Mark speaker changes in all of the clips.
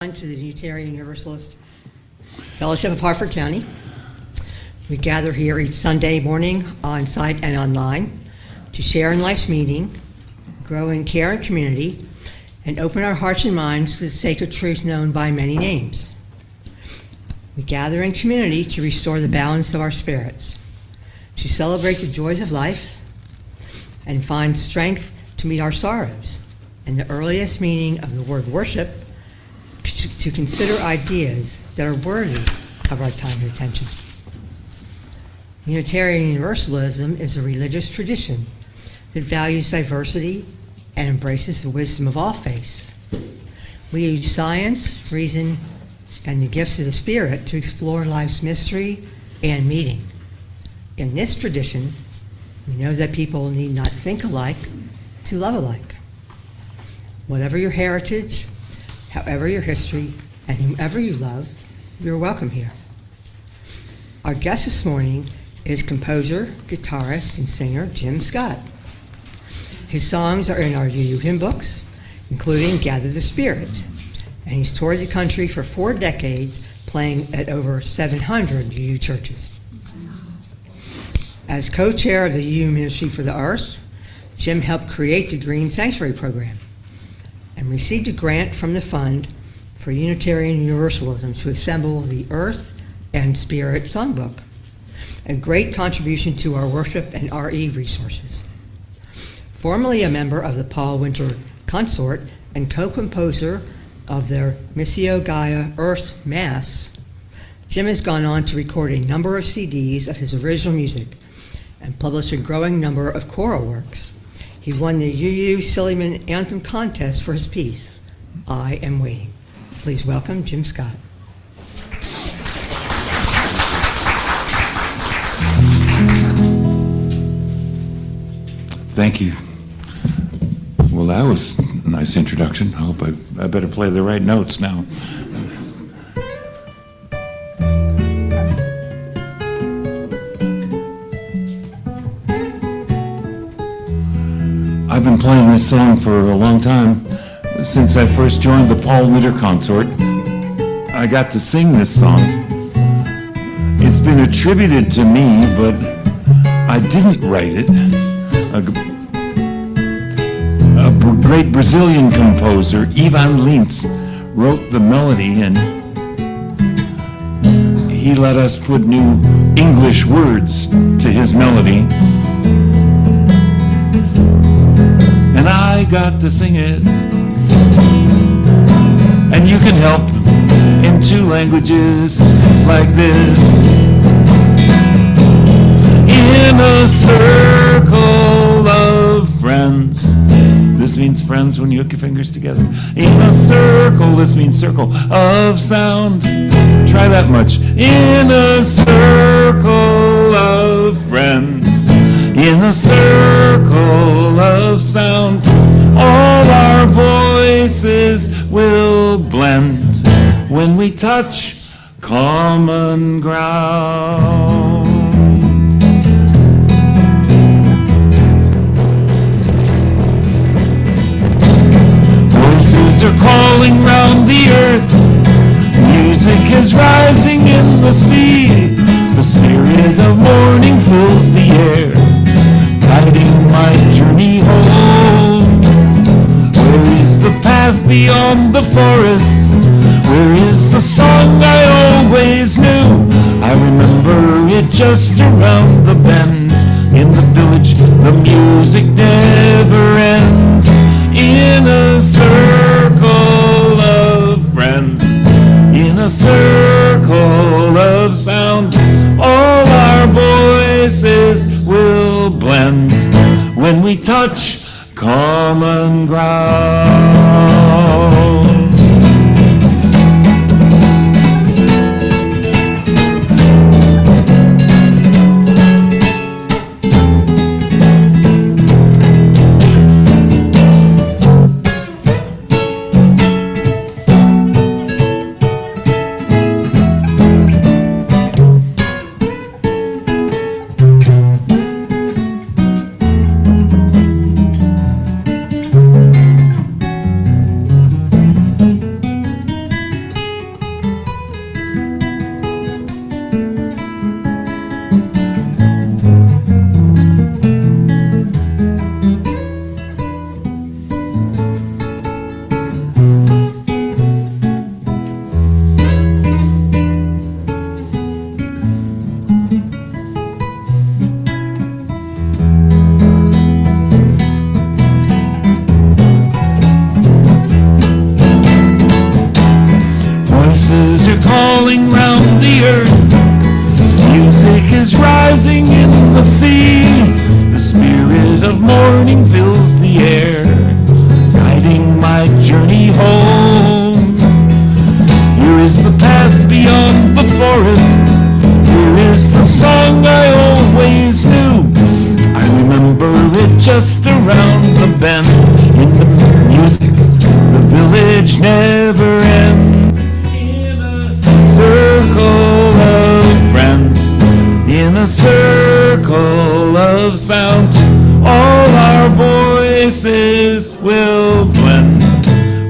Speaker 1: To the Unitarian Universalist Fellowship of Harford County. We gather here each Sunday morning on site and online to share in life's meaning, grow in care and community, and open our hearts and minds to the sacred truth known by many names. We gather in community to restore the balance of our spirits, to celebrate the joys of life, and find strength to meet our sorrows. And the earliest meaning of the word worship, to consider ideas that are worthy of our time and attention. Unitarian Universalism is a religious tradition that values diversity and embraces the wisdom of all faiths. We use science, reason, and the gifts of the Spirit to explore life's mystery and meaning. In this tradition, we know that people need not think alike to love alike. Whatever your heritage, however your history, and whomever you love, you're welcome here. Our guest this morning is composer, guitarist, and singer Jim Scott. His songs are in our UU hymn books, including Gather the Spirit, and he's toured the country for 4 decades, playing at over 700 UU churches. As co-chair of the UU Ministry for the Earth, Jim helped create the Green Sanctuary program and received a grant from the Fund for Unitarian Universalism to assemble the Earth and Spirit Songbook, a great contribution to our worship and RE resources. Formerly a member of the Paul Winter Consort and co-composer of their Missa Gaia Earth Mass, Jim has gone on to record a number of CDs of his original music and publish a growing number of choral works. He won the UU Silliman Anthem contest for his piece, I Am Waiting. Please welcome Jim Scott.
Speaker 2: Thank you. Well, that was a nice introduction. I hope I better play the right notes now. I've been playing this song for a long time, since I first joined the Paul Winter Consort. I got to sing this song. It's been attributed to me, but I didn't write it. A great Brazilian composer, Ivan Lins, wrote the melody, and he let us put new English words to his melody. And I got to sing it. And you can help in 2 languages like this. In a circle of friends. This means friends when you hook your fingers together. In a circle, this means circle of sound. Try that much. In a circle of friends. In a circle of sound, all our voices will blend when we touch common ground. Voices are calling round the earth. Music is rising in the sea. The spirit of morning fills the air, guiding my journey home. Where is the path beyond the forest? Where is the song I always knew? I remember it just around the bend. In the village, the music never ends. In a circle of friends, in a circle of sound, all our voices will blend when we touch common ground. voices are calling round the earth. Music is rising in the sea. The spirit of morning fills the air, guiding my journey home. Here is the path beyond the forest. Here is the song I always knew. I remember it just around the bend. In the music, the village never ends. In a circle of friends, in a circle of sound, all our voices will blend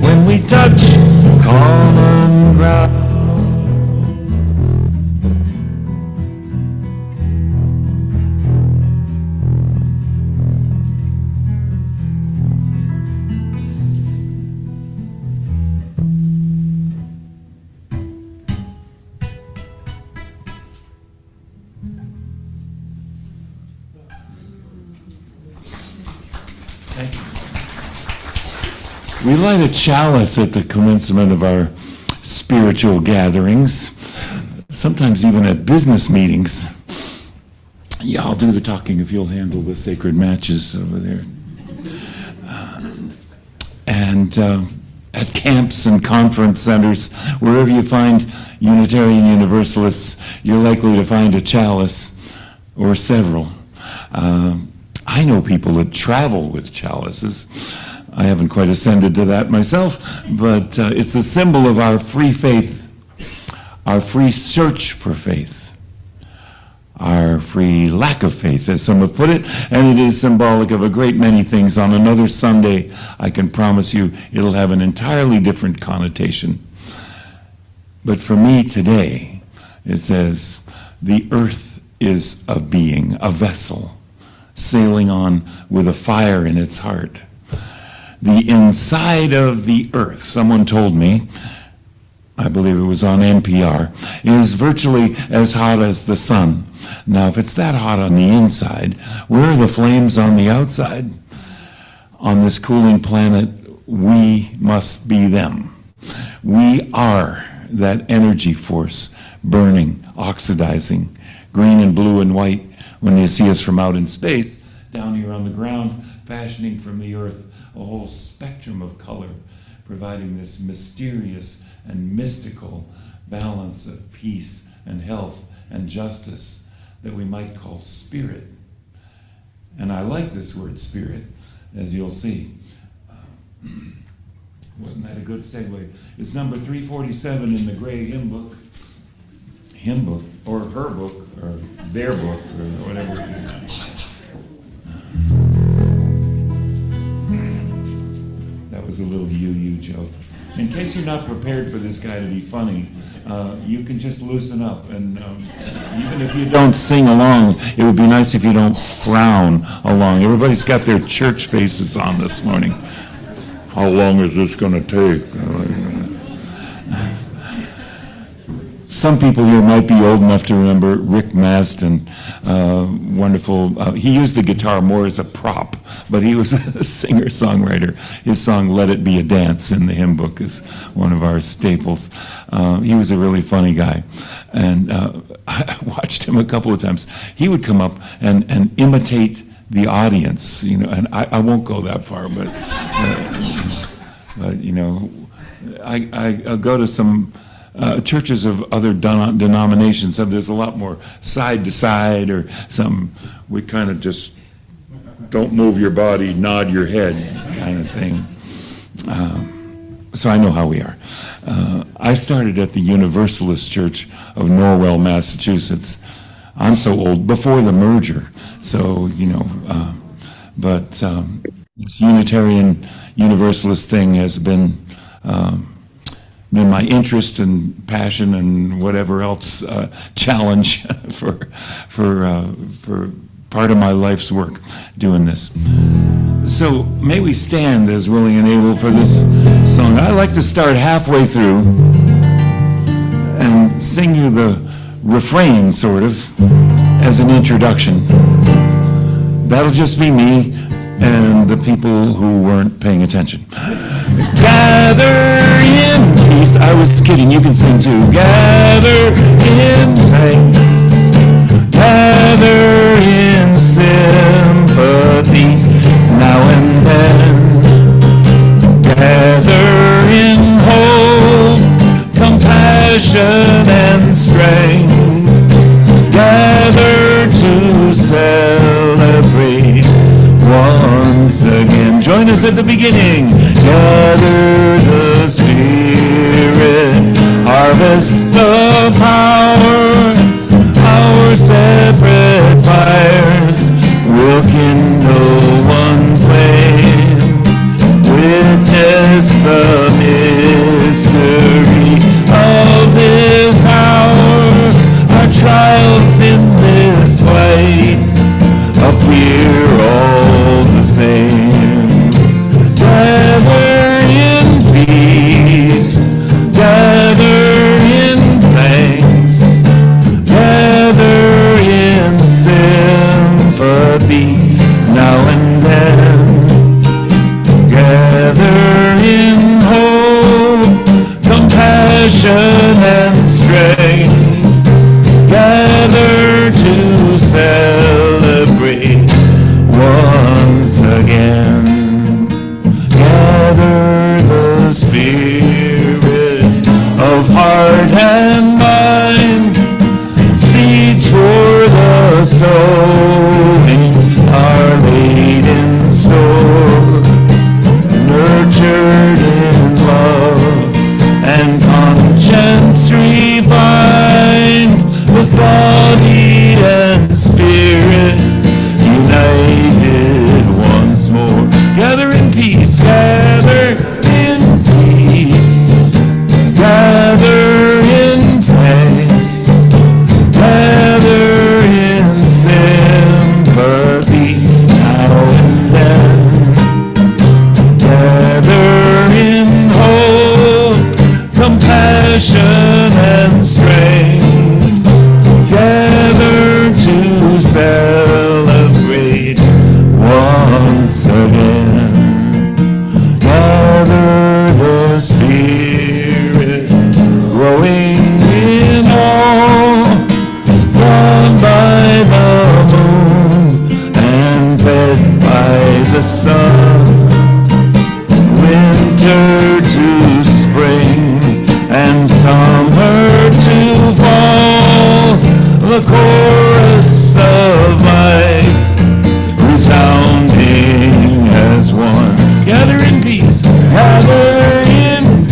Speaker 2: when we touch common ground. We light a chalice at the commencement of our spiritual gatherings, sometimes even at business meetings. Yeah, I'll do the talking if you'll handle the sacred matches over there. And at camps and conference centers, wherever you find Unitarian Universalists, you're likely to find a chalice or several. I know people that travel with chalices. I haven't quite ascended to that myself, but it's a symbol of our free faith, our free search for faith, our free lack of faith, as some have put it, and it is symbolic of a great many things. On another Sunday, I can promise you it'll have an entirely different connotation. But for me today, it says, the earth is a being, a vessel, sailing on with a fire in its heart. The inside of the earth, someone told me, I believe it was on NPR, is virtually as hot as the sun. Now, if it's that hot on the inside, where are the flames on the outside? On this cooling planet, we must be them. We are that energy force, burning, oxidizing, green and blue and white when you see us from out in space, down here on the ground, fashioning from the earth a whole spectrum of color, providing this mysterious and mystical balance of peace and health and justice that we might call spirit. And I like this word spirit, as you'll see. Wasn't that a good segue? It's number 347 in the gray hymn book, or her book, or their book, or whatever. That was a little you joke. In case you're not prepared for this guy to be funny, you can just loosen up. And even if you don't sing along, it would be nice if you don't frown along. Everybody's got their church faces on this morning. How long is this going to take? Some people here might be old enough to remember Rick Maston, wonderful. He used the guitar more as a prop, but he was a singer-songwriter. His song "Let It Be a Dance" in the hymn book is one of our staples. He was a really funny guy, and I watched him a couple of times. He would come up and imitate the audience, and I won't go that far, but I go to some churches of other denominations, so there's a lot more side to side, or some we kind of just don't move your body, nod your head kind of thing. So I know how we are. I started at the Universalist Church of Norwell, Massachusetts. I'm so old, before the merger. So, but this Unitarian Universalist thing has been my interest and passion and whatever else challenge for part of my life's work doing this. So may we stand as willing and able for this song. I like to start halfway through and sing you the refrain, sort of, as an introduction. That'll just be me and the people who weren't paying attention. Gather in peace. I was kidding, you can sing too. Gather in thanks, gather in sympathy, now and then. Gather in hope, compassion and strength. Gather to celebrate once again. Join us at the beginning. Gather the Spirit, harvest the power. Our separate fires will kindle one flame. Witness the mystery of this hour. Our trials in this fight appear all the same. Gather in peace, gather in thanks, gather in sympathy, now and then. Gather in hope, compassion and strength. Gather to celebrate once again. Gather the spirit of heart and mind. Seeds for the sowing are laid in store. Nurtured in love and conscience refined, with body and spirit united once more. Gather in peace, gather in peace, gather in thanks, gather in sympathy, now and then. Gather in hope, compassion and strength. Gather to celebrate once again. Gather the Spirit, growing in all, drawn by the moon and fed by the sun. Winter to spring and summer to fall, the chorus of life resounding as one. Gather in peace, gather in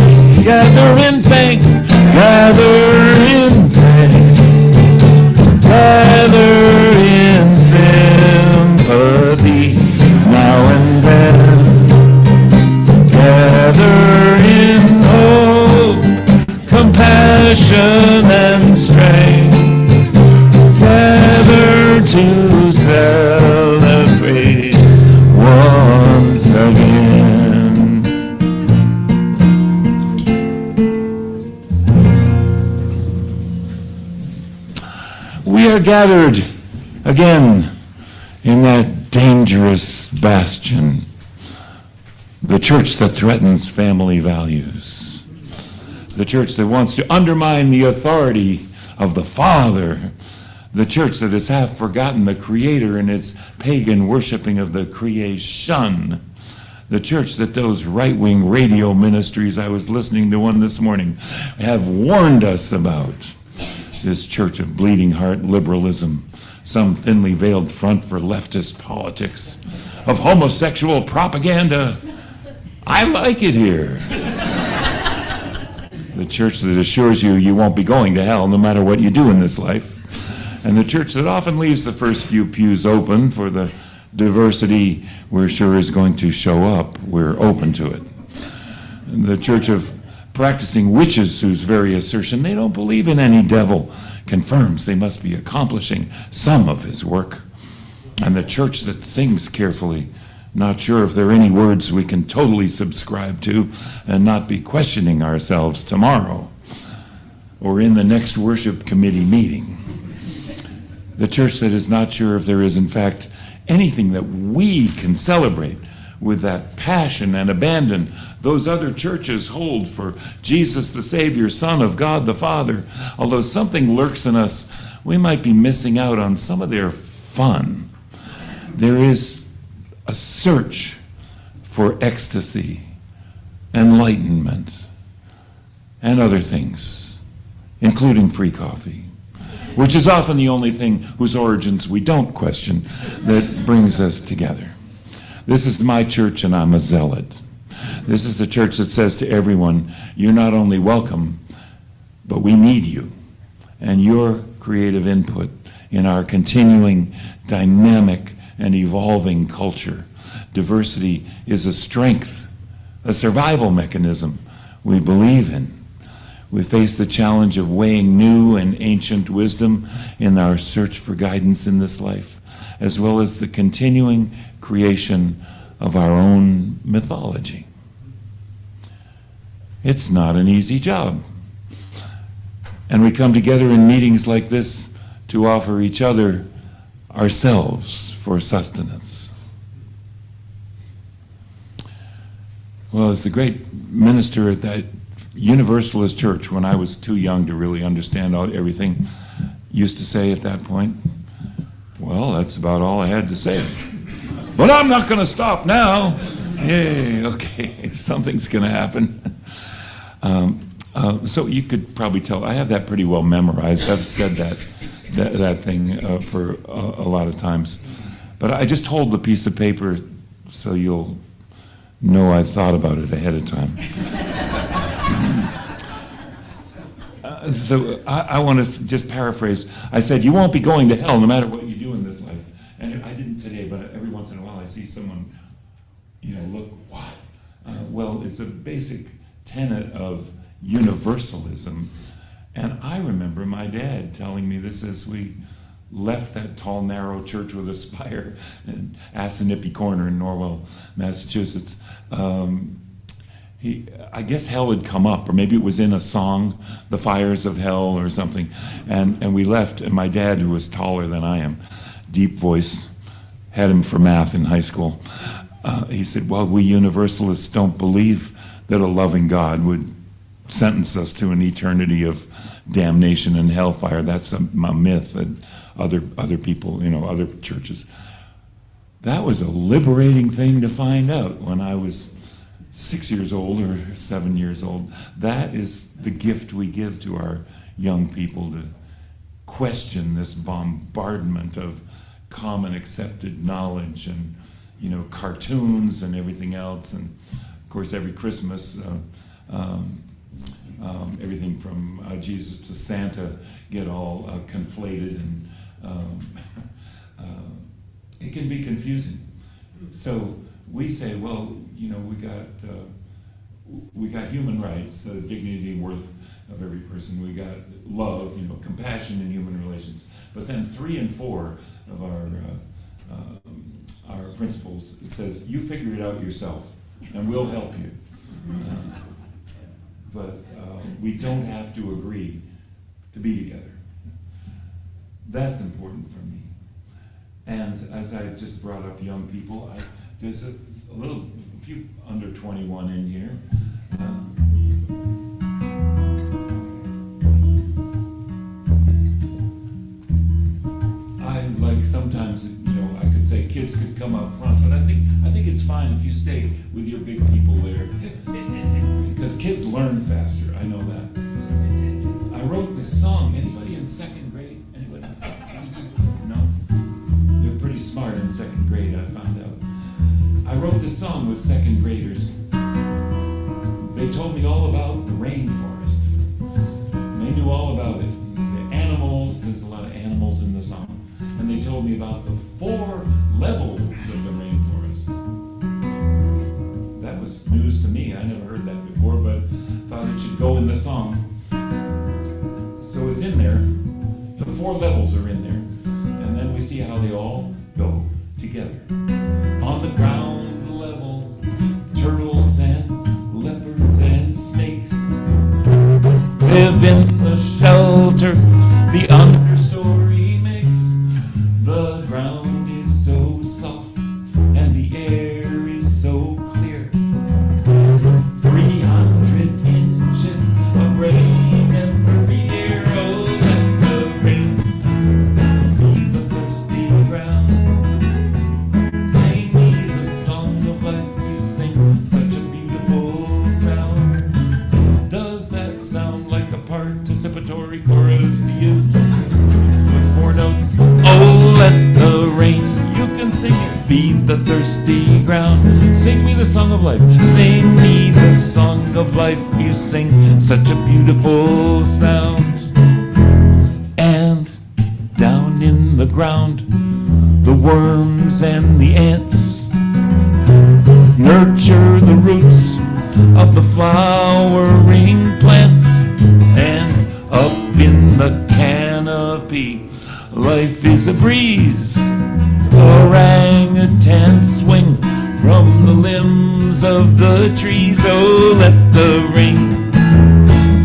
Speaker 2: thanks, gather in thanks, gather in sympathy, now and then. Gather in hope, compassion and strength. Gather to celebrate once again. We are gathered again in that dangerous bastion, the church that threatens family values, the church that wants to undermine the authority of the Father, the church that has half forgotten the Creator in its pagan worshiping of the creation, the church that those right-wing radio ministries, I was listening to one this morning, have warned us about. This church of bleeding heart liberalism, some thinly veiled front for leftist politics, of homosexual propaganda. I like it here. The church that assures you you won't be going to hell no matter what you do in this life. And the church that often leaves the first few pews open for the diversity we're sure is going to show up. We're open to it. And the church of practicing witches whose very assertion they don't believe in any devil confirms they must be accomplishing some of his work. And the church that sings carefully, not sure if there are any words we can totally subscribe to and not be questioning ourselves tomorrow or in the next worship committee meeting. The church that is not sure if there is, in fact, anything that we can celebrate with that passion and abandon those other churches hold for Jesus the Savior, Son of God the Father, although something lurks in us, we might be missing out on some of their fun. There is a search for ecstasy, enlightenment, and other things, including free coffee, which is often the only thing whose origins we don't question that brings us together. This is my church, and I'm a zealot. This is the church that says to everyone, you're not only welcome, but we need you and your creative input in our continuing, dynamic, and evolving culture. Diversity is a strength, a survival mechanism we believe in. We face the challenge of weighing new and ancient wisdom in our search for guidance in this life, as well as the continuing creation of our own mythology. It's not an easy job. And we come together in meetings like this to offer each other ourselves for sustenance. Well, as the great minister at that Universalist church, when I was too young to really understand everything, used to say at that point, well, that's about all I had to say. But I'm not going to stop now. Yay, okay, something's going to happen. So you could probably tell, I have that pretty well memorized. I've said that thing for a lot of times. But I just hold the piece of paper so you'll know I thought about it ahead of time. So I want to just paraphrase. I said, you won't be going to hell no matter what you do in this life. And I didn't today, but every once in a while I see someone, look, what? Well, it's a basic tenet of universalism. And I remember my dad telling me this as we left that tall, narrow church with a spire in Assinippie Corner in Norwell, Massachusetts. I guess hell had come up, or maybe it was in a song, The Fires of Hell or something. And we left, and my dad, who was taller than I am, deep voice, had him for math in high school. He said, well, we Universalists don't believe that a loving God would sentence us to an eternity of damnation and hellfire. That's a myth that other people, other churches. That was a liberating thing to find out when I was 6 years old or 7 years old. That is the gift we give to our young people, to question this bombardment of common accepted knowledge and cartoons and everything else. And of course every Christmas everything from Jesus to Santa get all conflated, and it can be confusing. So we say, well, we got human rights, dignity and worth of every person. We got love, compassion in human relations. But then 3 and 4 of our principles, it says, you figure it out yourself, and we'll help you. But we don't have to agree to be together. That's important for me. And as I just brought up young people, there's a few under 21 in here. Sometimes, I could say kids could come up front, but I think it's fine if you stay with your big people there, because kids learn faster. I know that. I wrote this song. Anybody in 2nd grade? Anybody? No? They're pretty smart in 2nd grade, I found out. I wrote this song with 2nd graders. They told me all about the rainforest. They knew all about it. The animals, there's a lot of animals in the song. And they told me about the 4 levels of the rainforest. That was news to me. I never heard that before, but thought it should go in the song. So it's in there. The 4 levels are in there. And then we see how they all go together. On the ground level, turtles and leopards and snakes live in the shelter the understory makes. The ground is so soft and the air is so clear. participatory chorus to you with 4 notes. Oh, let the rain, you can sing it. Feed the thirsty ground. Sing me the song of life. Sing me the song of life. You sing such a beautiful sound. And down in the ground, the worms and the ants nurture the roots of the flowering plants. And up in the canopy, life is a breeze. Orangutans swing from the limbs of the trees. Oh, let the rain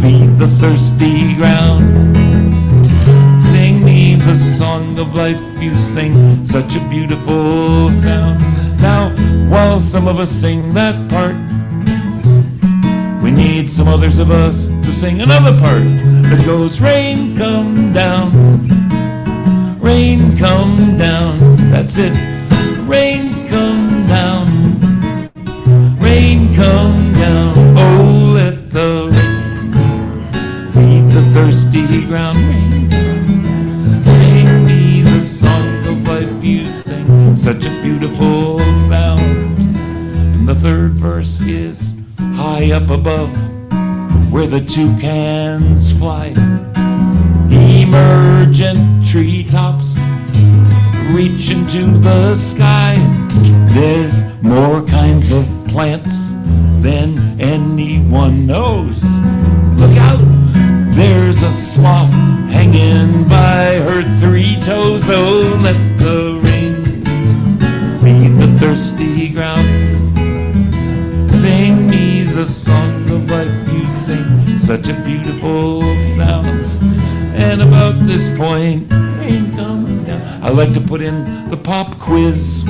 Speaker 2: feed the thirsty ground. Sing me the song of life. You sing such a beautiful sound. Now, while some of us sing that part, we need some others of us to sing another part that goes, rain come down, rain come down. That's it. Rain come down, rain come down. Oh, let the rain feed the thirsty ground. Rain come down. Sing me the song of life. You sing such a beautiful sound. And the third verse is, high up above, where the toucans fly, emergent treetops reach into the sky. There's more kinds of plants than anyone knows. Look out, there's a sloth hanging by her 3 toes. Oh, let the rain feed the thirsty ground. Sing me the song of life. You sing such a beautiful sound. And about this point, rain come down, I like to put in the pop quiz.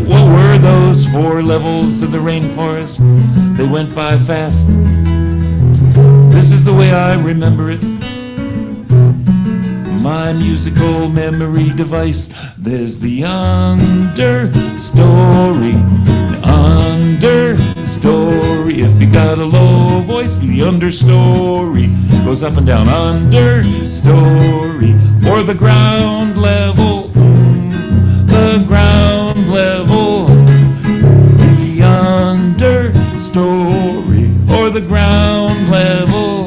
Speaker 2: What were those 4 levels of the rainforest? They went by fast. This is the way I remember it. My musical memory device. There's the understory. The understory. If you got a low voice, do the understory. Goes up and down. Understory. Or the ground level. The ground level. The understory. Or the ground level.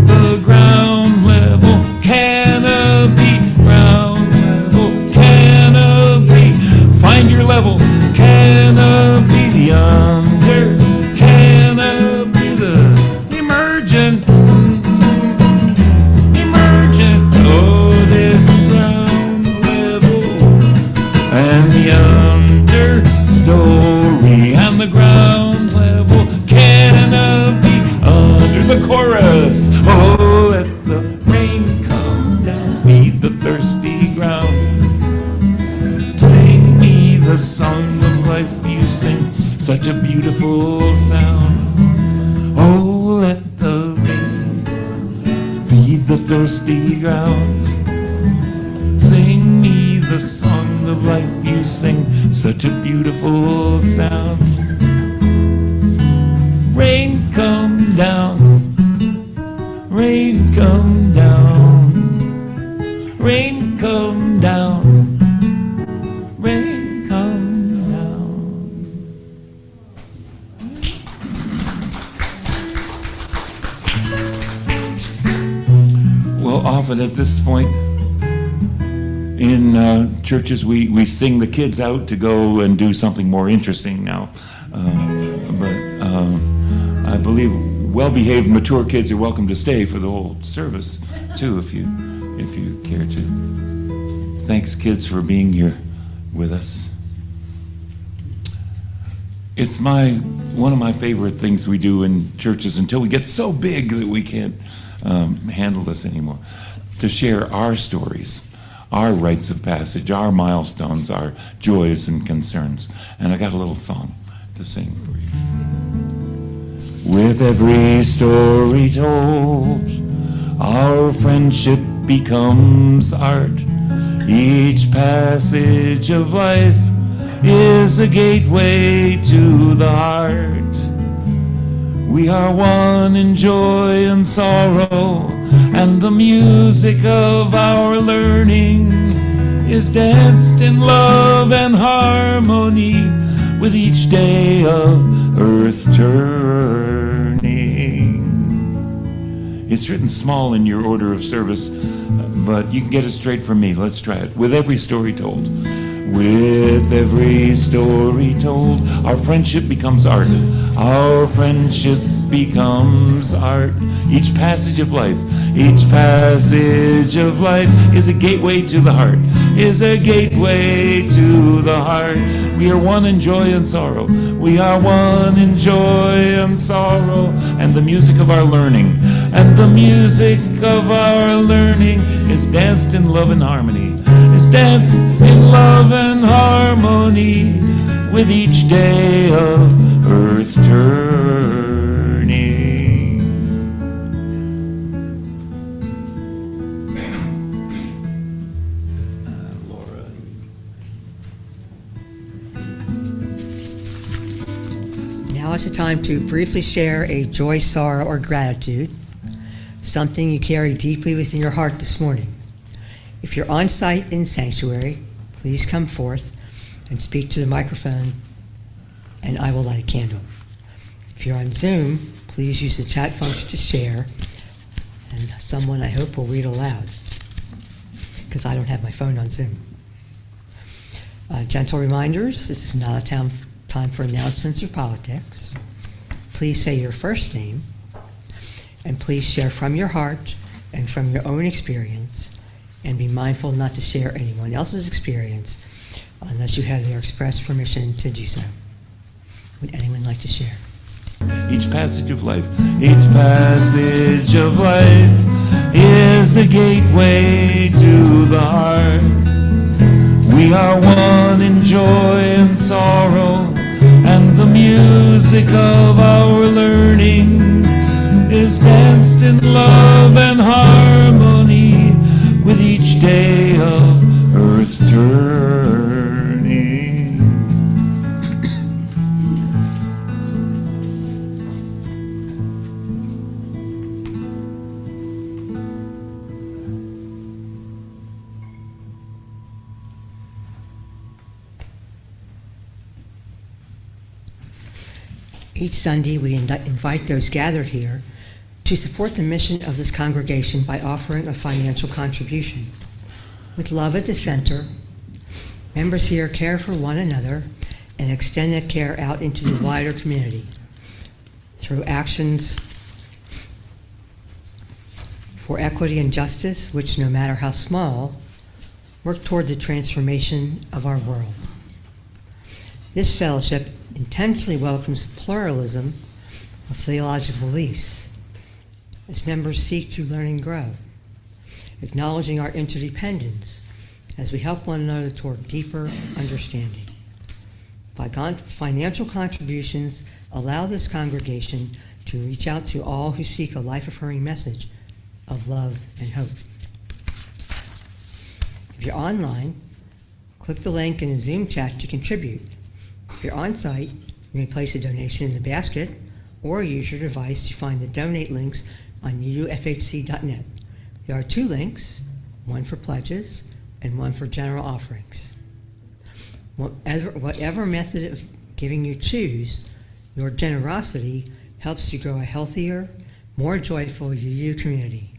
Speaker 2: The ground level. Canopy. Ground level. Canopy. Find your level. Canopy. The under. Canopy. The emergent. Emergent. Oh, this ground level. And the understory. And the ground level. Canopy. Under the chorus. Oh, let the rain come down. Feed the thirsty ground. Sing me the song of life. You sing such a beautiful sound. Oh, let the rain feed the thirsty ground. Sing me the song of life. You sing such a beautiful sound. Rain come down. Rain come down. Rain come down. Rain come down. Well, often at this point in churches, we sing the kids out to go and do something more interesting now. But I believe well-behaved, mature kids are welcome to stay for the whole service, too, if you care to. Thanks, kids, for being here with us. It's one of my favorite things we do in churches until we get so big that we can't handle this anymore, to share our stories, our rites of passage, our milestones, our joys and concerns. And I got a little song to sing for you. With every story told, our friendship becomes art. Each passage of life is a gateway to the heart. We are one in joy and sorrow, and the music of our learning is danced in love and harmony with each day of earth's turning. It's written small in your order of service, but you can get it straight from me. Let's try it. With every story told. With every story told, our friendship becomes art. Our friendship becomes art. Each passage of life is a gateway to the heart, is a gateway to the heart. We are one in joy and sorrow. We are one in joy and sorrow. And the music of our learning, and the music of our learning is danced in love and harmony, is danced in love and harmony with each day of earth's turning. Laura.
Speaker 1: Now is the time to briefly share a joy, sorrow, or gratitude, something you carry deeply within your heart this morning. If you're on site in sanctuary, please come forth and speak to the microphone, and I will light a candle. If you're on Zoom, please use the chat function to share, and someone, I hope, will read aloud, because I don't have my phone on Zoom. Gentle reminders, this is not a time for announcements or politics. Please say your first name, and please share from your heart and from your own experience, and be mindful not to share anyone else's experience unless you have their express permission to do so. Would anyone like to share?
Speaker 2: Each passage of life is a gateway to the heart. We are one in joy and sorrow, and the music of our learning is danced in love and harmony with each day of earth's turning.
Speaker 1: Each Sunday, we invite those gathered here to support the mission of this congregation by offering a financial contribution. With love at the center, members here care for one another and extend that care out into the wider community through actions for equity and justice, which, no matter how small, work toward the transformation of our world. This fellowship intentionally welcomes pluralism of theological beliefs as members seek to learn and grow, acknowledging our interdependence as we help one another toward deeper understanding. Financial contributions allow this congregation to reach out to all who seek a life-affirming message of love and hope. If you're online, click the link in the Zoom chat to contribute. If you're on site, you may place a donation in the basket or use your device to find the donate links on ufhc.net. There are two links, one for pledges and one for general offerings. Whatever method of giving you choose, your generosity helps to grow a healthier, more joyful UU community,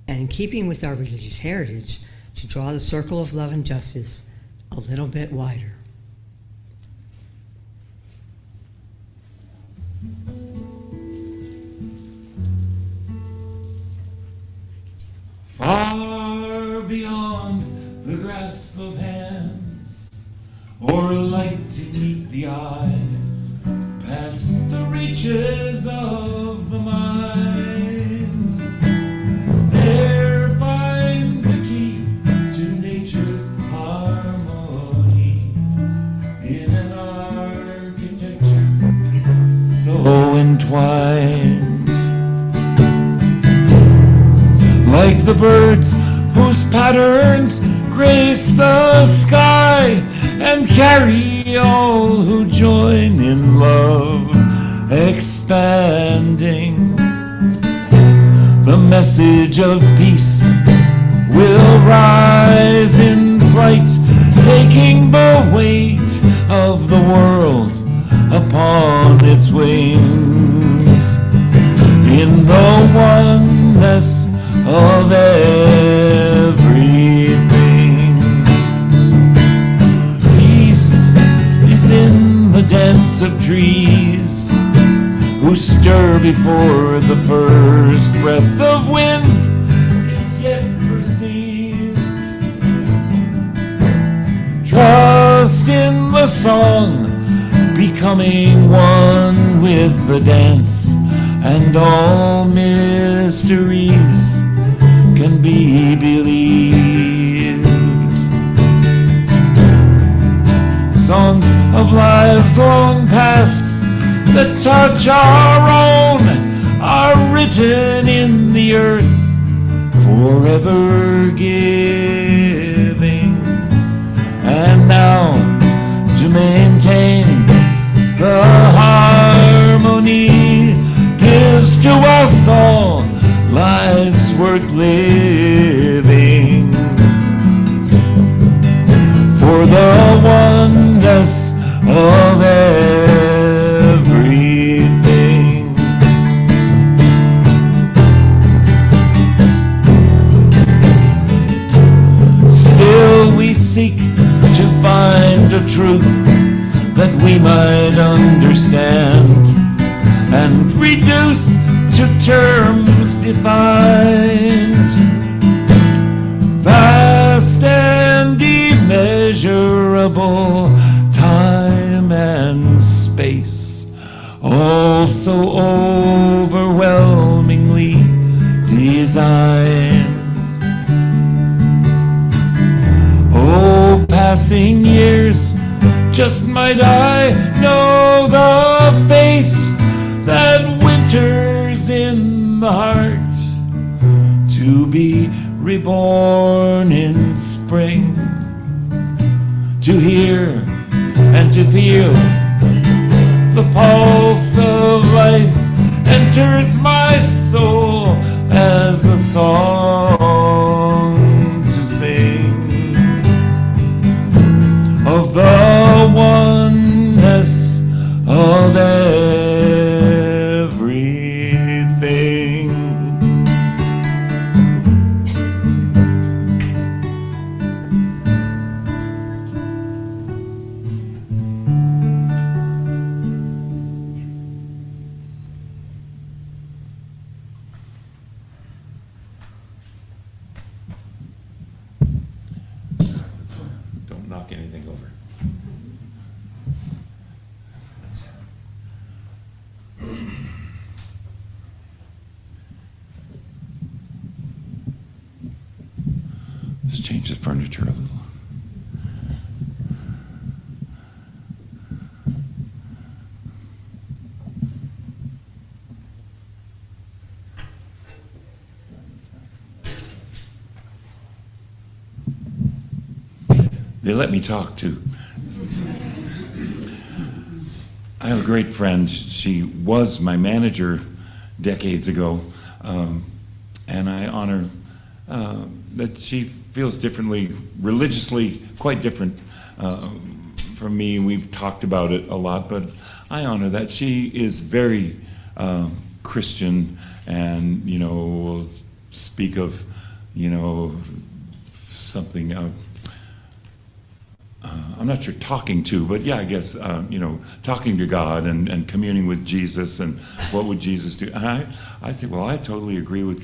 Speaker 1: and in keeping with our religious heritage, to draw the circle of love and justice a little bit wider.
Speaker 2: Far beyond the grasp of hands, or light to meet the eye, past the reaches of the mind, there find the key to nature's harmony in an architecture so entwined. Like the birds whose patterns grace the sky and carry all who join in love, expanding. The message of peace will rise in flight, taking the weight of the world upon its wings. In the oneness of everything, peace is in the dance of trees, who stir before the first breath of wind is yet perceived. Trust in the song, becoming one with the dance, and all mysteries can be believed. Songs of lives long past that touch our own are written in the earth, forever giving. And now, to maintain the harmony, gives to us all lives worth living. For the oneness of everything. Still we seek to find a truth that we might understand and reduce to terms defined. Vast and immeasurable time and space, all so overwhelmingly designed. Oh, passing years, just might I know the faith that winters in the heart, to be reborn in spring, to hear and to feel the pulse of life enters my soul as a song to sing of the oneness of everything. Don't knock anything over. Let's change the furniture a little. They let me talk too. I have a great friend. She was my manager decades ago, and I honor that she feels differently, religiously quite different from me. We've talked about it a lot, but I honor that. She is very Christian, and will speak of something. I'm not sure talking to, but yeah, I guess, talking to God and communing with Jesus, and what would Jesus do? And I say, well, I totally agree with,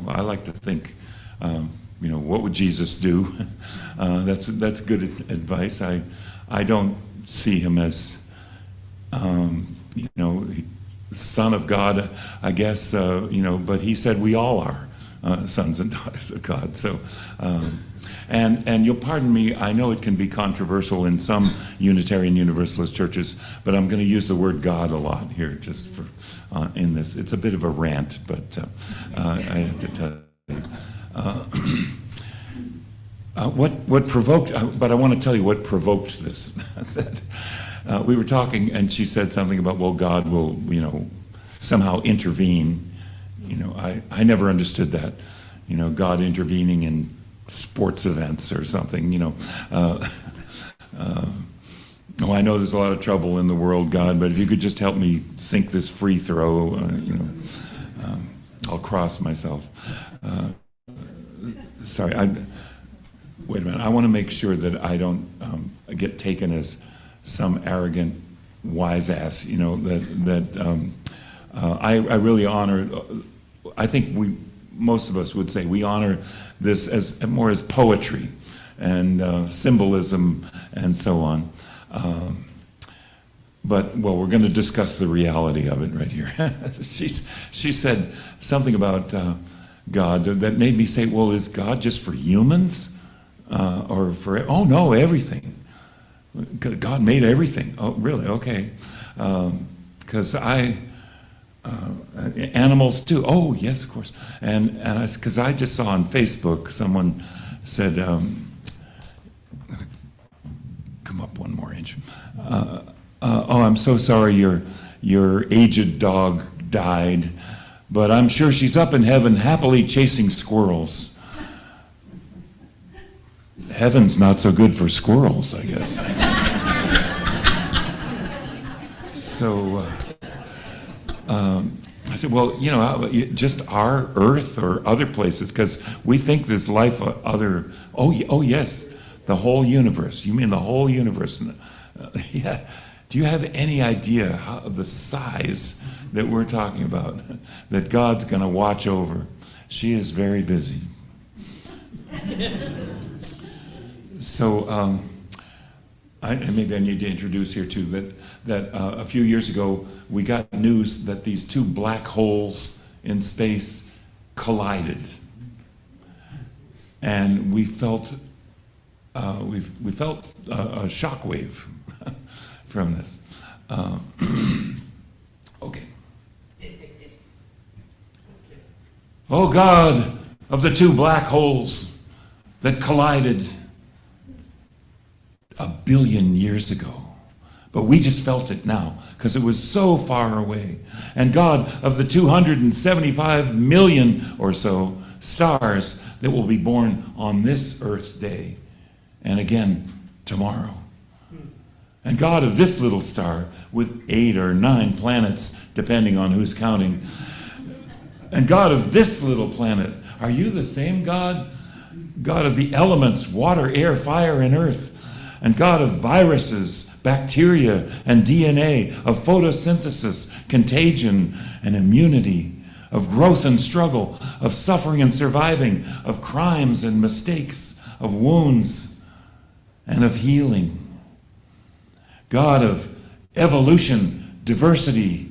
Speaker 2: I like to think, what would Jesus do? That's good advice. I don't see him as, son of God, I guess, but he said we all are sons and daughters of God. So, and you'll pardon me, I know it can be controversial in some Unitarian Universalist churches, but I'm going to use the word God a lot here just for in this. It's a bit of a rant, but I have to tell you. what provoked, but I want to tell you what provoked this. That, we were talking, and she said something about, well, God will, somehow intervene. I never understood that. God intervening in sports events or something. Oh, I know there's a lot of trouble in the world, God, but if you could just help me sink this free throw, I'll cross myself. Sorry, wait a minute. I want to make sure that I don't get taken as some arrogant wise ass. I really honor. I think most of us would say we honor this as more as poetry and symbolism and so on. But we're going to discuss the reality of it right here. She said something about God that made me say, well, is God just for humans? Or for, oh no, everything. God made everything. Oh, really? Okay. Because animals too. Oh, yes, of course. And because I just saw on Facebook, someone said, come up one more inch. Oh, I'm so sorry your aged dog died, but I'm sure she's up in heaven happily chasing squirrels. Heaven's not so good for squirrels, I guess. So I said, well, just our Earth or other places, because we think there's life other. Oh yes, the whole universe. You mean the whole universe? Yeah. Do you have any idea the size that we're talking about, that God's going to watch over? She is very busy. So maybe I need to introduce here too that a few years ago we got news that these two black holes in space collided, and we felt we felt a shockwave from this. Okay. Oh God, of the two black holes that collided 1 billion years ago. But we just felt it now because it was so far away. And God, of the 275 million or so stars that will be born on this Earth day and again tomorrow. And God of this little star with 8 or 9 planets, depending on who's counting. And God of this little planet, are you the same God? God of the elements, water, air, fire, and earth. And God of viruses, bacteria, and DNA, of photosynthesis, contagion, and immunity, of growth and struggle, of suffering and surviving, of crimes and mistakes, of wounds, and of healing. God of evolution, diversity,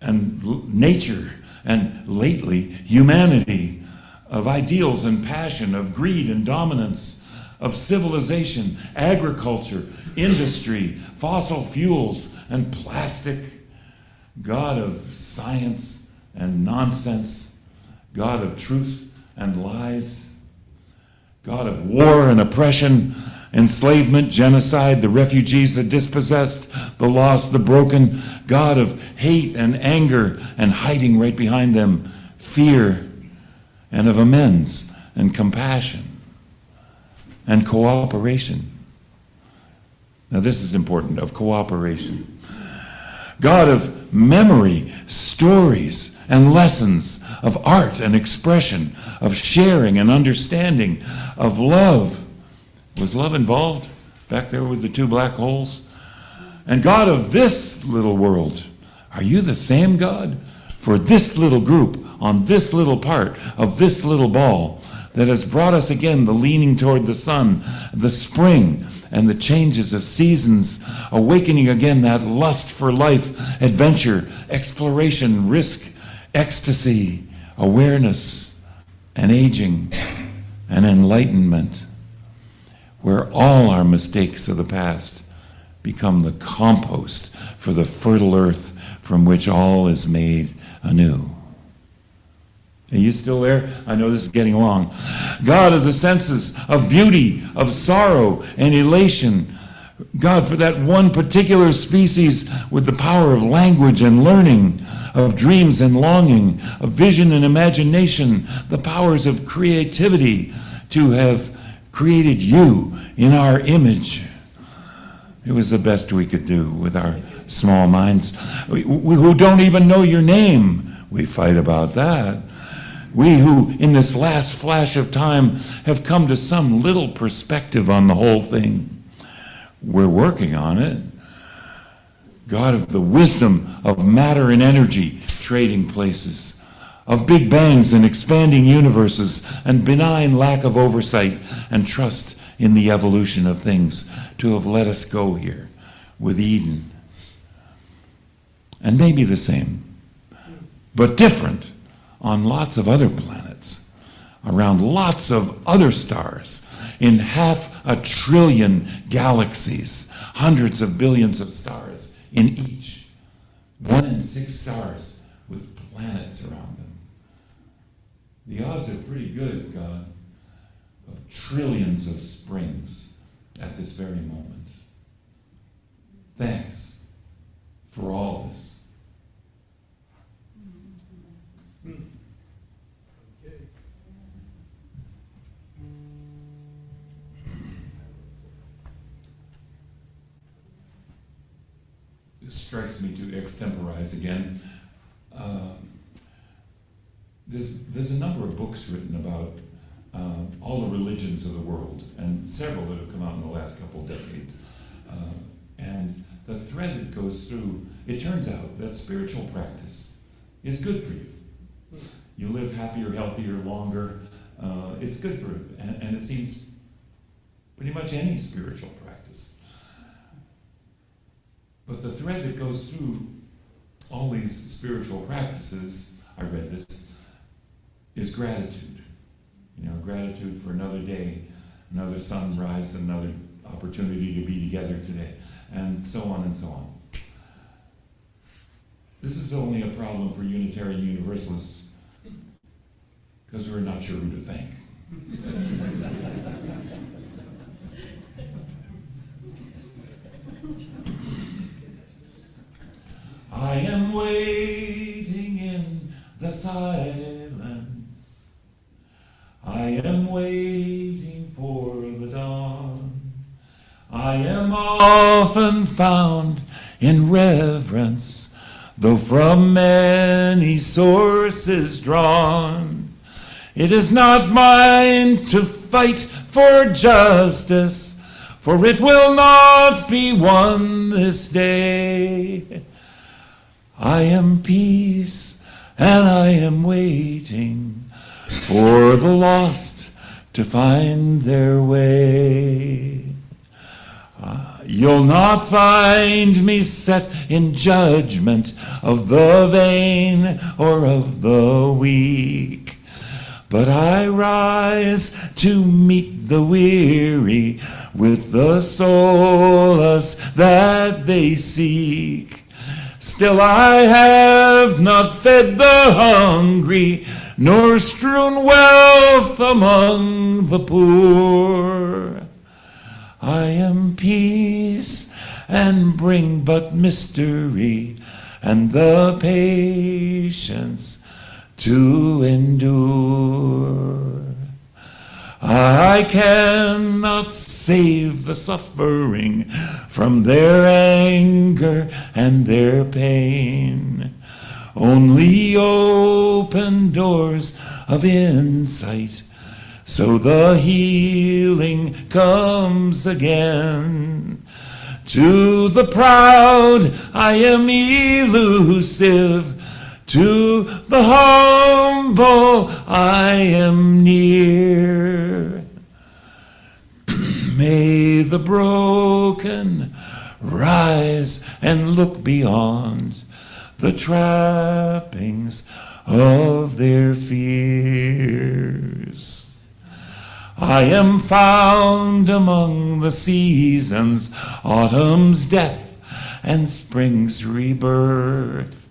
Speaker 2: and nature, and lately, humanity, of ideals and passion, of greed and dominance, of civilization, agriculture, industry, fossil fuels, and plastic. God of science and nonsense, God of truth and lies, God of war and oppression, enslavement, genocide, the refugees, the dispossessed, the lost, the broken, God of hate and anger and hiding right behind them, fear, and of amends and compassion and cooperation. Now this is important, of cooperation. God of memory, stories, and lessons, of art and expression, of sharing and understanding, of love. Was love involved back there with the two black holes? And God of this little world, are you the same God for this little group on this little part of this little ball that has brought us again the leaning toward the sun, the spring, and the changes of seasons, awakening again that lust for life, adventure, exploration, risk, ecstasy, awareness, and aging, and enlightenment, where all our mistakes of the past become the compost for the fertile earth from which all is made anew. Are you still there? I know this is getting long. God of the senses, of beauty, of sorrow and elation. God, for that one particular species with the power of language and learning, of dreams and longing, of vision and imagination, the powers of creativity, to have created you in our image. It was the best we could do with our small minds. We who don't even know your name, we fight about that. We who, in this last flash of time, have come to some little perspective on the whole thing. We're working on it. God of the wisdom of matter and energy trading places, of big bangs and expanding universes, and benign lack of oversight and trust in the evolution of things, to have let us go here with Eden. And maybe the same, but different on lots of other planets, around lots of other stars, in 500 billion galaxies, hundreds of billions of stars in each, 1 in 6 stars with planets around them. The odds are pretty good, God, of trillions of springs at this very moment. Thanks for all this. This strikes me to extemporize again. There's a number of books written about all the religions of the world, and several that have come out in the last couple of decades. And the thread that goes through, it turns out that spiritual practice is good for you. You live happier, healthier, longer. It's good for you, and it seems pretty much any spiritual practice. But the thread that goes through all these spiritual practices, I read this, is gratitude. You know, gratitude for another day, another sunrise, another opportunity to be together today, and so on and so on. This is only a problem for Unitarian Universalists because we're not sure who to thank. I am waiting in the silence. I am waiting for the dawn. I am often found in reverence, though from many sources drawn. It is not mine to fight for justice, for it will not be won this day. I am peace, and I am waiting for the lost to find their way. You'll not find me set in judgment of the vain or of the weak, but I rise to meet the weary with the solace that they seek. Still I have not fed the hungry, nor strewn wealth among the poor. I am peace, and bring but mystery, and the patience to endure. I cannot save the suffering from their anger and their pain. Only open doors of insight, so the healing comes again. To the proud I am elusive, to the humble I am near. May the broken rise and look beyond the trappings of their fears. I am found among the seasons, autumn's death and spring's rebirth,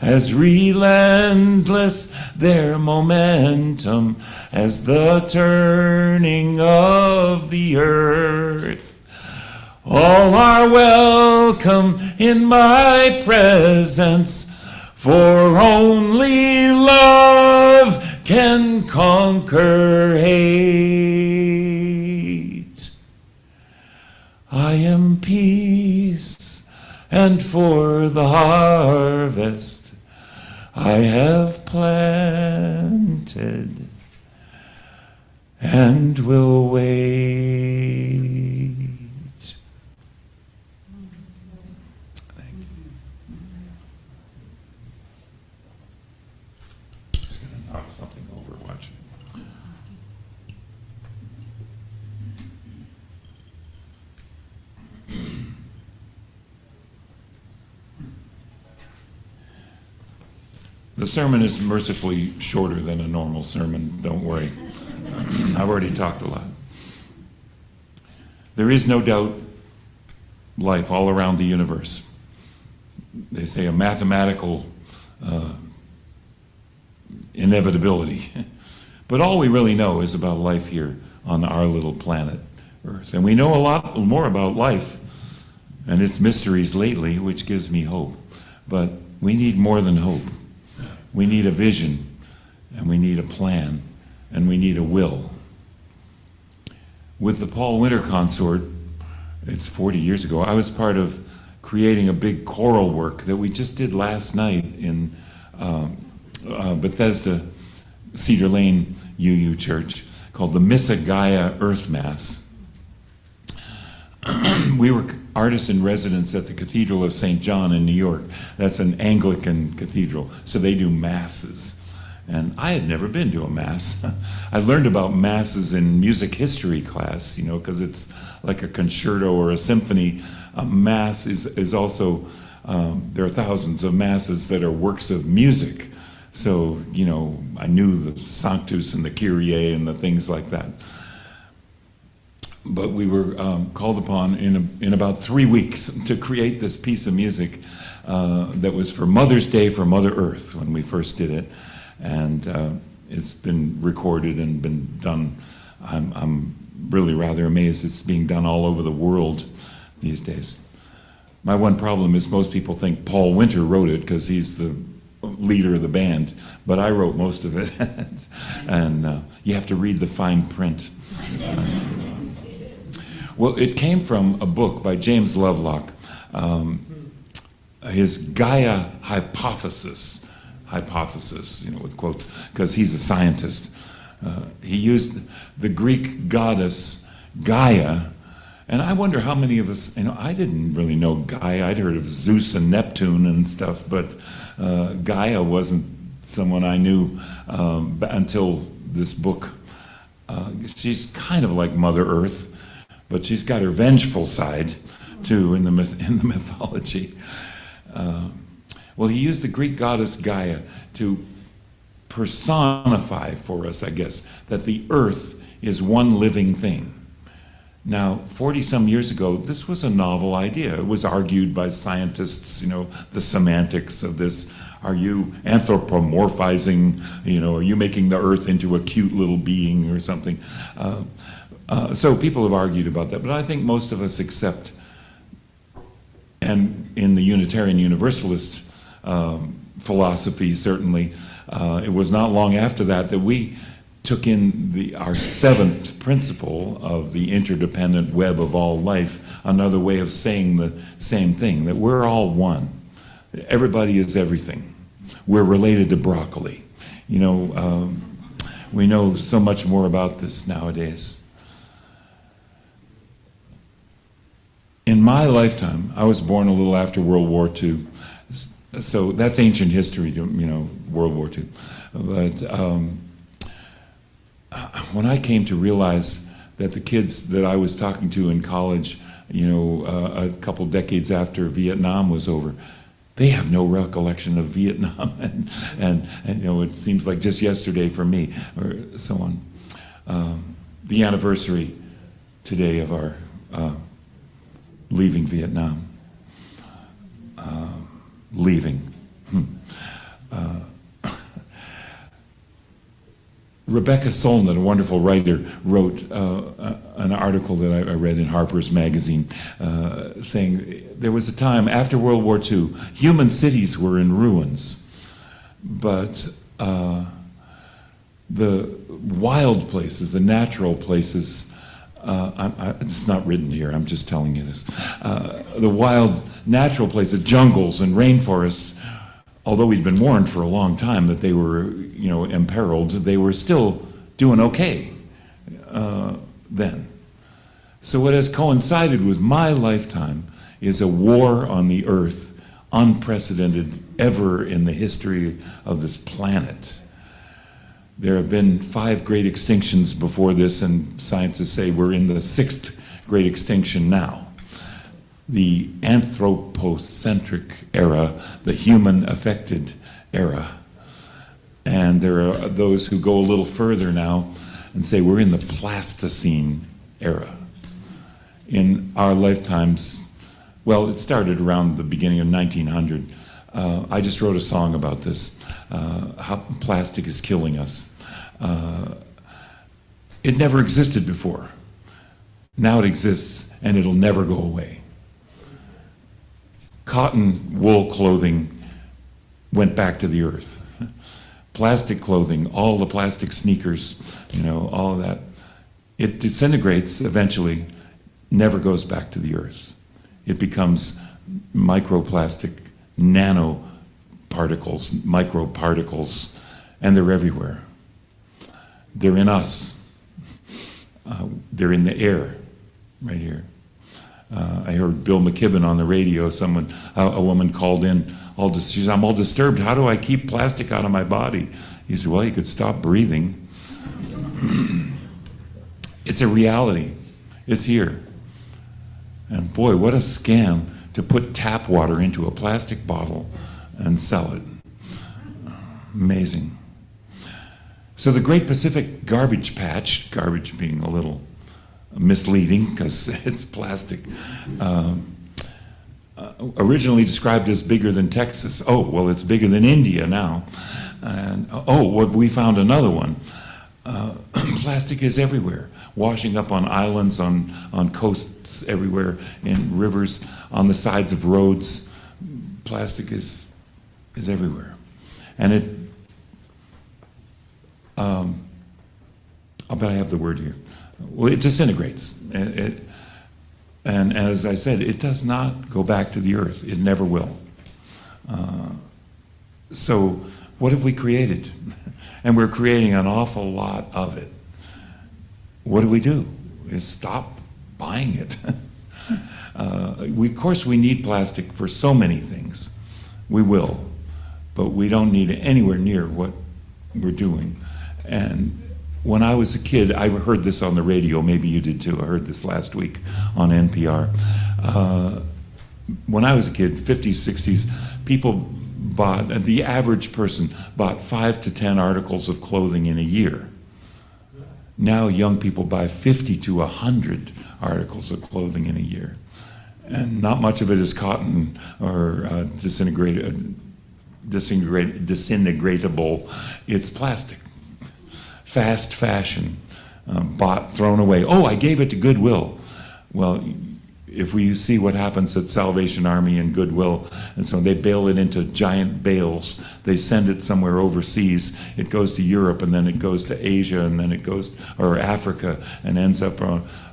Speaker 2: as relentless their momentum as the turning of the earth. All are welcome in my presence, for only love can conquer hate. I am peace, and for the harvest I have planted and will wait. Thank you. Just going to knock something over, watch it. The sermon is mercifully shorter than a normal sermon, don't worry. I've already talked a lot. There is no doubt life all around the universe. They say a mathematical inevitability. But all we really know is about life here on our little planet, Earth. And we know a lot more about life and its mysteries lately, which gives me hope. But we need more than hope. We need a vision, and we need a plan, and we need a will. With the Paul Winter Consort, it's 40 years ago, I was part of creating a big choral work that we just did last night in Bethesda, Cedar Lane UU Church, called the Missa Gaia Earth Mass. We were artists in residence at the Cathedral of St. John in New York. That's an Anglican cathedral, so they do masses. And I had never been to a mass. I learned about masses in music history class, you know, because it's like a concerto or a symphony. A mass is also, there are thousands of masses that are works of music. So, you know, I knew the Sanctus and the Kyrie and the things like that. But we were called upon in about 3 weeks to create this piece of music that was for Mother's Day for Mother Earth when we first did it. And it's been recorded and been done. I'm really rather amazed it's being done all over the world these days. My one problem is most people think Paul Winter wrote it because he's the leader of the band, but I wrote most of it. And you have to read the fine print. Well, it came from a book by James Lovelock, his Gaia hypothesis, you know, with quotes, because he's a scientist. He used the Greek goddess Gaia, and I wonder how many of us, you know, I didn't really know Gaia. I'd heard of Zeus and Neptune and stuff, but Gaia wasn't someone I knew until this book. She's kind of like Mother Earth, but she's got her vengeful side, too, in the mythology. Well, he used the Greek goddess Gaia to personify for us, I guess, that the earth is one living thing. Now, 40-some years ago, this was a novel idea. It was argued by scientists, you know, the semantics of this. Are you anthropomorphizing, you know, are you making the earth into a cute little being or something? So people have argued about that, but I think most of us accept, and in the Unitarian Universalist philosophy, certainly, it was not long after that we took in our seventh principle of the interdependent web of all life, another way of saying the same thing, that we're all one. Everybody is everything. We're related to broccoli. You know, we know so much more about this nowadays. In my lifetime, I was born a little after World War II, so that's ancient history, you know, World War II. But when I came to realize that the kids that I was talking to in college, you know, a couple decades after Vietnam was over, they have no recollection of Vietnam, and you know, it seems like just yesterday for me, or so on. The anniversary today of our leaving Vietnam. Leaving.
Speaker 3: Rebecca Solnit, a wonderful writer, wrote an article that I read in Harper's Magazine saying there was a time after World War II, human cities were in ruins, but the wild places, the natural places, it's not written here, I'm just telling you this, the wild natural places, jungles and rainforests, although we'd been warned for a long time that they were, imperiled, they were still doing okay then. So what has coincided with my lifetime is a war on the earth, unprecedented ever in the history of this planet. There have been 5 great extinctions before this, and scientists say we're in the 6th great extinction now. The anthropocentric era, the human-affected era. And there are those who go a little further now and say we're in the Pleistocene era. In our lifetimes, well, it started around the beginning of 1900. I just wrote a song about this, how plastic is killing us. It never existed before. Now it exists, and it'll never go away. Cotton wool clothing went back to the earth. Plastic clothing, all the plastic sneakers, all of that, it disintegrates eventually, never goes back to the earth. It becomes microplastic, nanoparticles, microparticles, and they're everywhere. They're in us. They're in the air, right here. I heard Bill McKibben on the radio, a woman called in, she said, I'm all disturbed, how do I keep plastic out of my body? He said, well, you could stop breathing. It's a reality, it's here. And boy, what a scam to put tap water into a plastic bottle and sell it. Amazing. So the Great Pacific Garbage Patch, garbage being a little misleading because it's plastic, originally described as bigger than Texas. Oh, well, it's bigger than India now. And we found another one. Plastic is everywhere, washing up on islands, on coasts everywhere, in rivers, on the sides of roads. Plastic is everywhere. And it, I'll bet I have the word here. Well, it disintegrates. And as I said, it does not go back to the earth. It never will. So what have we created? And we're creating an awful lot of it. What do? Is stop buying it. Of course, we need plastic for so many things. We will. But we don't need it anywhere near what we're doing. And when I was a kid, I heard this on the radio, maybe you did too, I heard this last week on NPR. When I was a kid, 50s, 60s, the average person bought 5 to 10 articles of clothing in a year. Now young people buy 50 to 100 articles of clothing in a year. And not much of it is cotton or disintegratable, it's plastic. Fast fashion, bought, thrown away. Oh, I gave it to Goodwill. Well, if we see what happens at Salvation Army and Goodwill, and so they bale it into giant bales, they send it somewhere overseas, it goes to Europe, and then it goes to Asia, and then it goes, or Africa, and ends up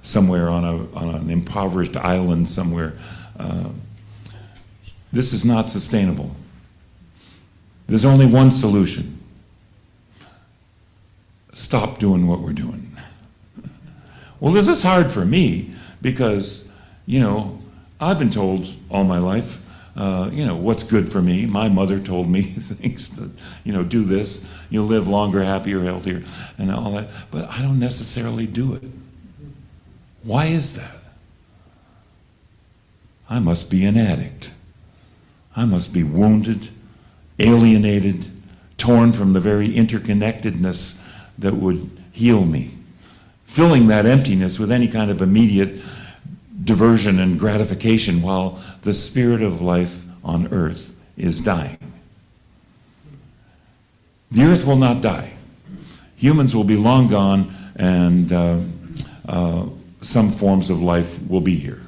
Speaker 3: somewhere on an impoverished island somewhere. This is not sustainable. There's only one solution. Stop doing what we're doing. Well, this is hard for me because, I've been told all my life, what's good for me. My mother told me things that, do this, you'll live longer, happier, healthier, and all that. But I don't necessarily do it. Why is that? I must be an addict. I must be wounded, alienated, torn from the very interconnectedness that would heal me, filling that emptiness with any kind of immediate diversion and gratification while the spirit of life on earth is dying. The earth will not die. Humans will be long gone, and some forms of life will be here.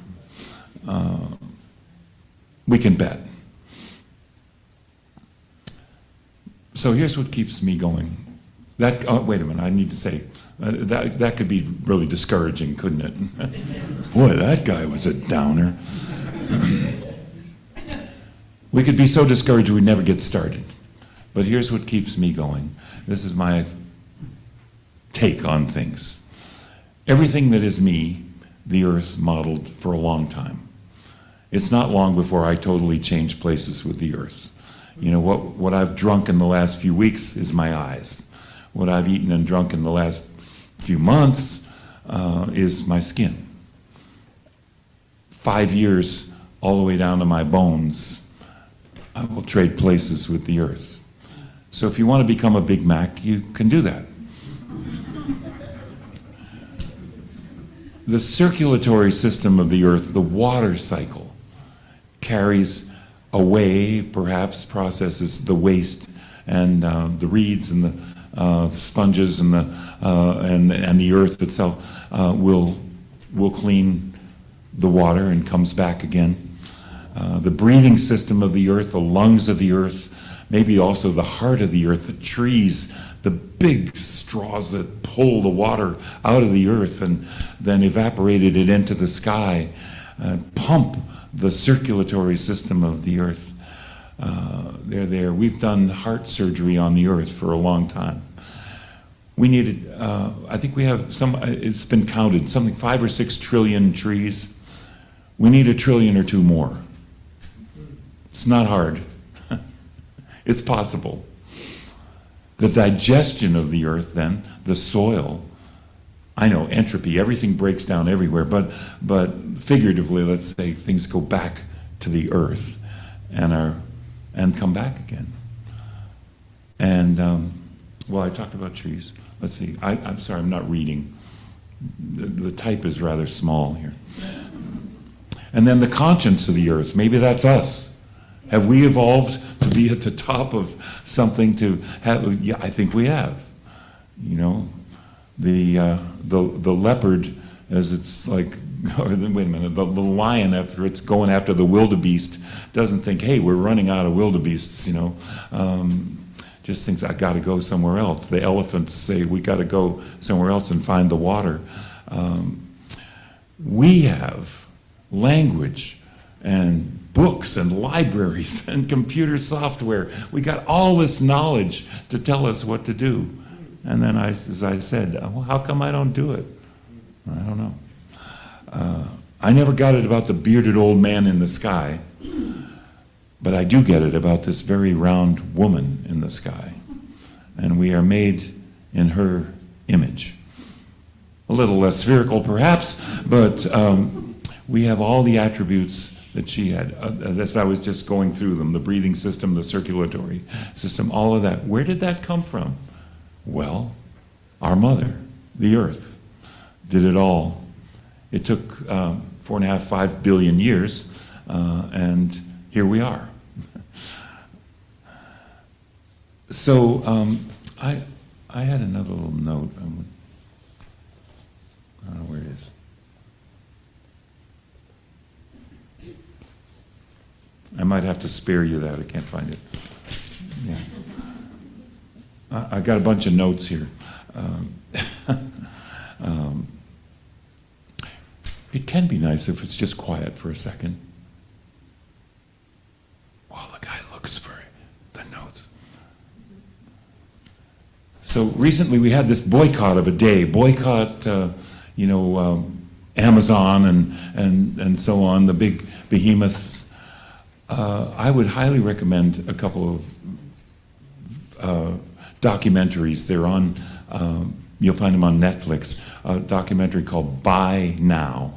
Speaker 3: We can bet. So here's what keeps me going. Wait a minute, I need to say, that could be really discouraging, couldn't it? Boy, that guy was a downer. We could be so discouraged we'd never get started. But here's what keeps me going. This is my take on things. Everything that is me, the earth modeled for a long time. It's not long before I totally changed places with the earth. You know, what I've drunk in the last few weeks is my eyes. What I've eaten and drunk in the last few months is my skin. 5 years, all the way down to my bones, I will trade places with the earth. So if you want to become a Big Mac, you can do that. The circulatory system of the earth, the water cycle, carries away, perhaps processes the waste and the reeds and the sponges and the earth itself will clean the water and comes back again. The breathing system of the earth, the lungs of the earth, maybe also the heart of the earth, the trees, the big straws that pull the water out of the earth and then evaporated it into the sky, pump the circulatory system of the earth. They're there. We've done heart surgery on the earth for a long time. We needed, I think we have it's been counted, something 5 or 6 trillion trees. We need 1 trillion or 2 more. It's not hard. It's possible. The digestion of the earth then, the soil, I know, entropy, everything breaks down everywhere, but figuratively, let's say things go back to the earth and come back again. And, well, I talked about trees. Let's see, I'm sorry, I'm not reading. The type is rather small here. And then the conscience of the earth, maybe that's us. Have we evolved to be at the top of something to have? Yeah, I think we have. You know, the leopard, as it's like, or wait a minute, the lion, after it's going after the wildebeest, doesn't think, hey, we're running out of wildebeests, you know. Just thinks, I got to go somewhere else. The elephants say, we got to go somewhere else and find the water. We have language and books and libraries and computer software. We got all this knowledge to tell us what to do. And then, as I said, well, how come I don't do it? I don't know. I never got it about the bearded old man in the sky, but I do get it about this very round woman in the sky. And we are made in her image. A little less spherical, perhaps, but we have all the attributes that she had. As I was just going through them, the breathing system, the circulatory system, all of that. Where did that come from? Well, our mother, the earth, did it all. It took 4.5, 5 billion years, and here we are. So I had another little note. I don't know where it is. I might have to spare you that. I can't find it. Yeah. I got a bunch of notes here. It can be nice if it's just quiet for a second while the guy looks for the notes. So recently we had this boycott of a day. Boycott, Amazon and so on, the big behemoths. I would highly recommend a couple of documentaries. They're on, you'll find them on Netflix, a documentary called Buy Now,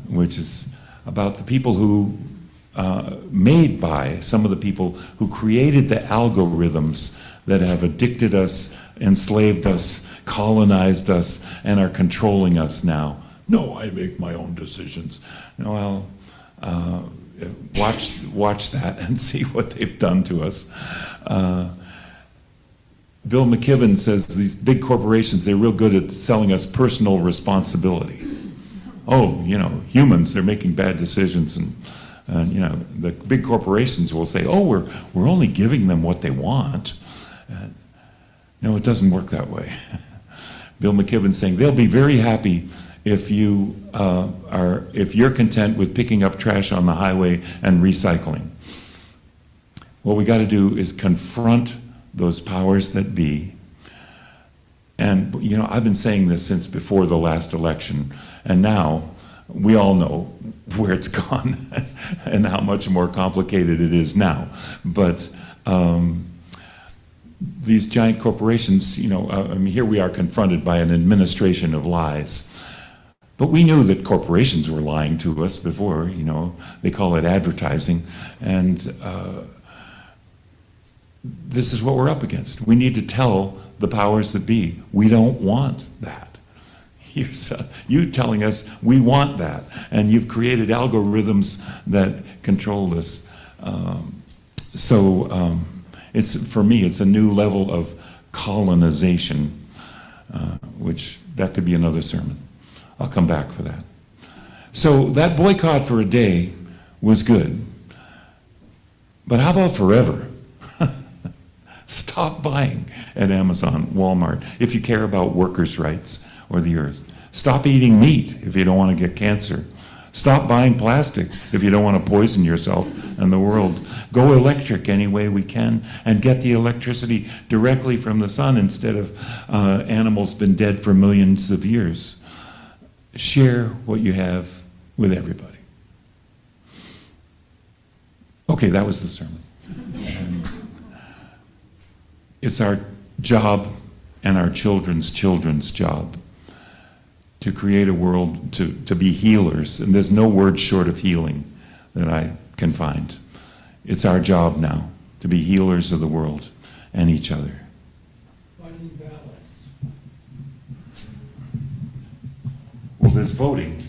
Speaker 3: which is about the people who made by some of the people who created the algorithms that have addicted us, enslaved us, colonized us, and are controlling us now. No, I make my own decisions. Well, watch that and see what they've done to us. Bill McKibben says these big corporations, they're real good at selling us personal responsibility. Oh, humans, they're making bad decisions, and the big corporations will say, oh, we're only giving them what they want. No, it doesn't work that way. Bill McKibben's saying they'll be very happy if you're content with picking up trash on the highway and recycling. What we got to do is confront those powers that be. And I've been saying this since before the last election, and now we all know where it's gone and how much more complicated it is now. But these giant corporations, here we are confronted by an administration of lies. But we knew that corporations were lying to us before, they call it advertising. And this is what we're up against. We need to tell the powers that be, we don't want that. You telling us we want that, and you've created algorithms that control us. For me, it's a new level of colonization, which that could be another sermon. I'll come back for that. So that boycott for a day was good, but how about forever? Stop buying at Amazon, Walmart, if you care about workers' rights or the earth. Stop eating meat if you don't want to get cancer. Stop buying plastic if you don't want to poison yourself and the world. Go electric any way we can and get the electricity directly from the sun instead of animals been dead for millions of years. Share what you have with everybody. Okay, that was the sermon. It's our job and our children's job to create a world, to be healers. And there's no word short of healing that I can find. It's our job now to be healers of the world and each other.
Speaker 4: Finding balance.
Speaker 3: Well, there's voting.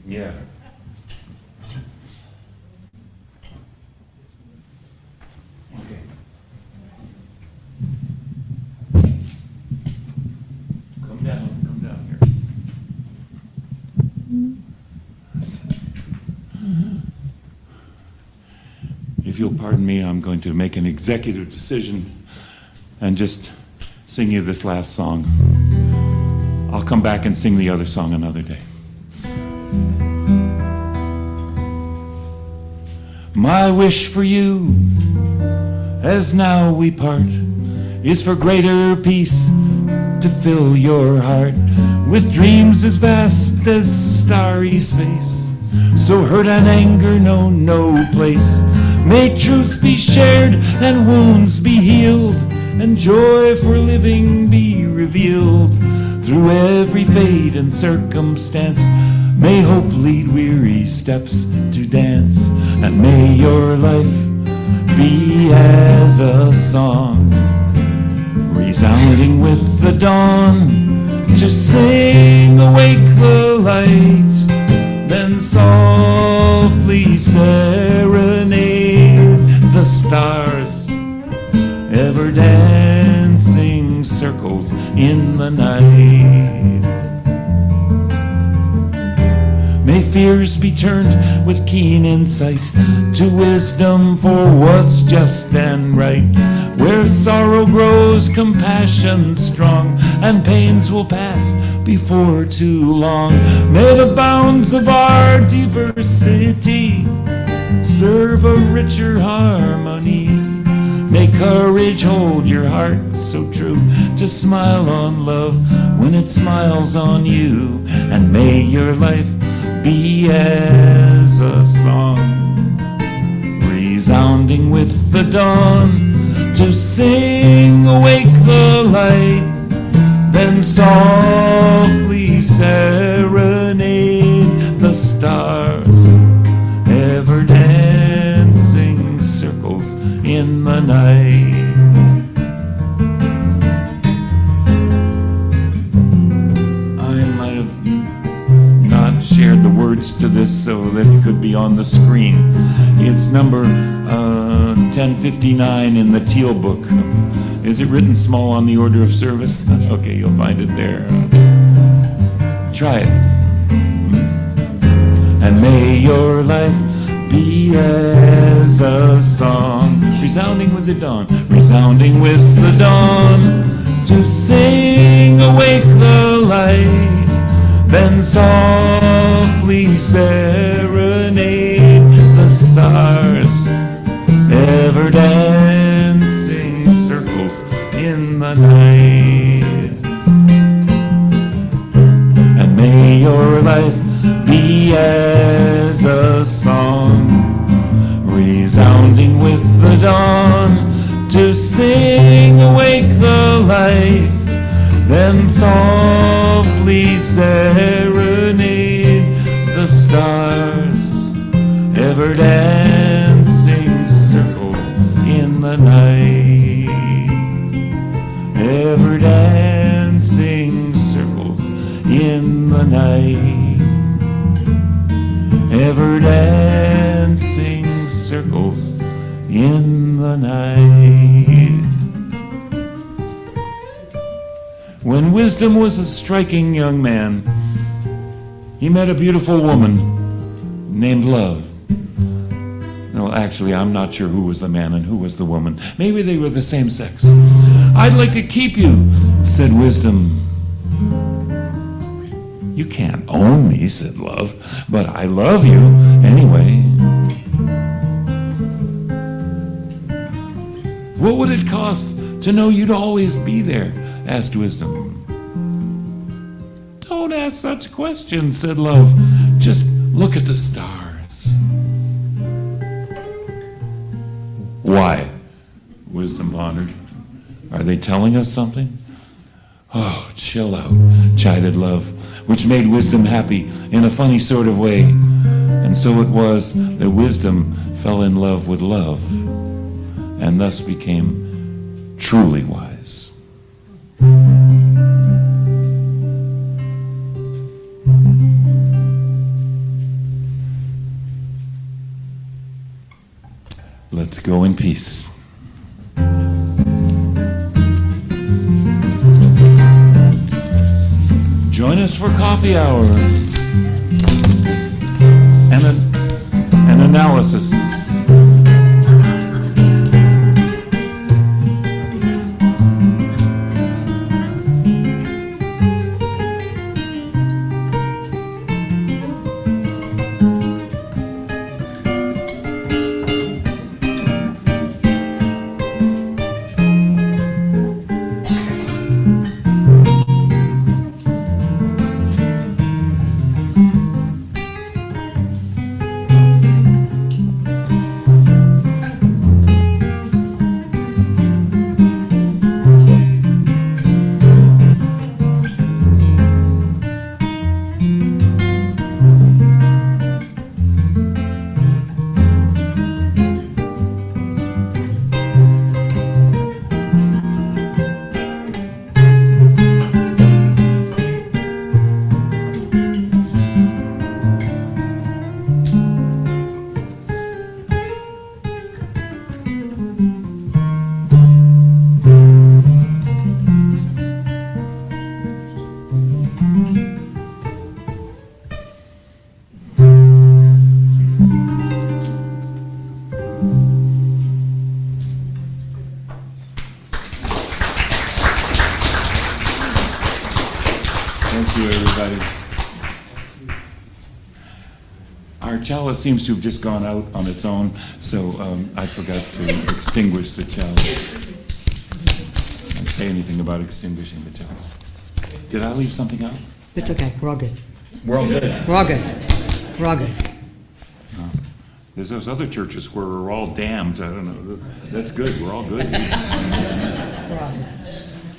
Speaker 3: Yeah. Okay. Come down here. If you'll pardon me, I'm going to make an executive decision and just sing you this last song. I'll come back and sing the other song another day. My wish for you, as now we part, is for greater peace to fill your heart with dreams as vast as starry space. So hurt and anger know no place. May truth be shared and wounds be healed, and joy for living be revealed. Through every fate and circumstance, may hope lead weary steps to dance, and may your life be as a song, resounding with the dawn, to sing awake the light, then softly serenade the stars, ever dancing circles in the night. May fears be turned with keen insight to wisdom for what's just and right. Where sorrow grows, compassion strong, and pains will pass before too long. May the bounds of our diversity serve a richer harmony. May courage hold your heart so true to smile on love when it smiles on you. And may your life be as a song, resounding with the dawn, to sing awake the light, then softly serenade the stars, ever dancing circles in the night. I might have not shared the words to this so that it could be on the screen. It's number 1059 in the Teal book. Is it written small on the order of service? Okay, you'll find it there. Try it. And may your life be as a song, resounding with the dawn, resounding with the dawn, to sing awake the light, then softly serenade the stars, ever dancing circles in the night. And may your life be as a song, resounding with the dawn, to sing awake the light, then softly serenade the stars, ever dancing circles in the night, ever dancing circles in the night, ever dancing circles in the night. When Wisdom was a striking young man, he met a beautiful woman named Love. No, actually, I'm not sure who was the man and who was the woman. Maybe they were the same sex. I'd like to keep you, said Wisdom. You can't own me, said Love, but I love you anyway. What would it cost to know you'd always be there? Asked Wisdom. Don't ask such questions, said Love. Just look at the stars. Why? Wisdom pondered. Are they telling us something? Oh, chill out, chided Love, which made Wisdom happy in a funny sort of way. And so it was that Wisdom fell in love with Love, and thus became truly wise. Let's go in peace. Join us for coffee hour and an analysis. Thank you, everybody. Our chalice seems to have just gone out on its own, so I forgot to extinguish the chalice. Didn't say anything about extinguishing the chalice. Did I leave something out?
Speaker 1: It's okay, we're all good.
Speaker 3: We're all good.
Speaker 1: We're all good. We're all good.
Speaker 3: There's those other churches where we're all damned. I don't know. That's good. We're all good.
Speaker 1: We're all good.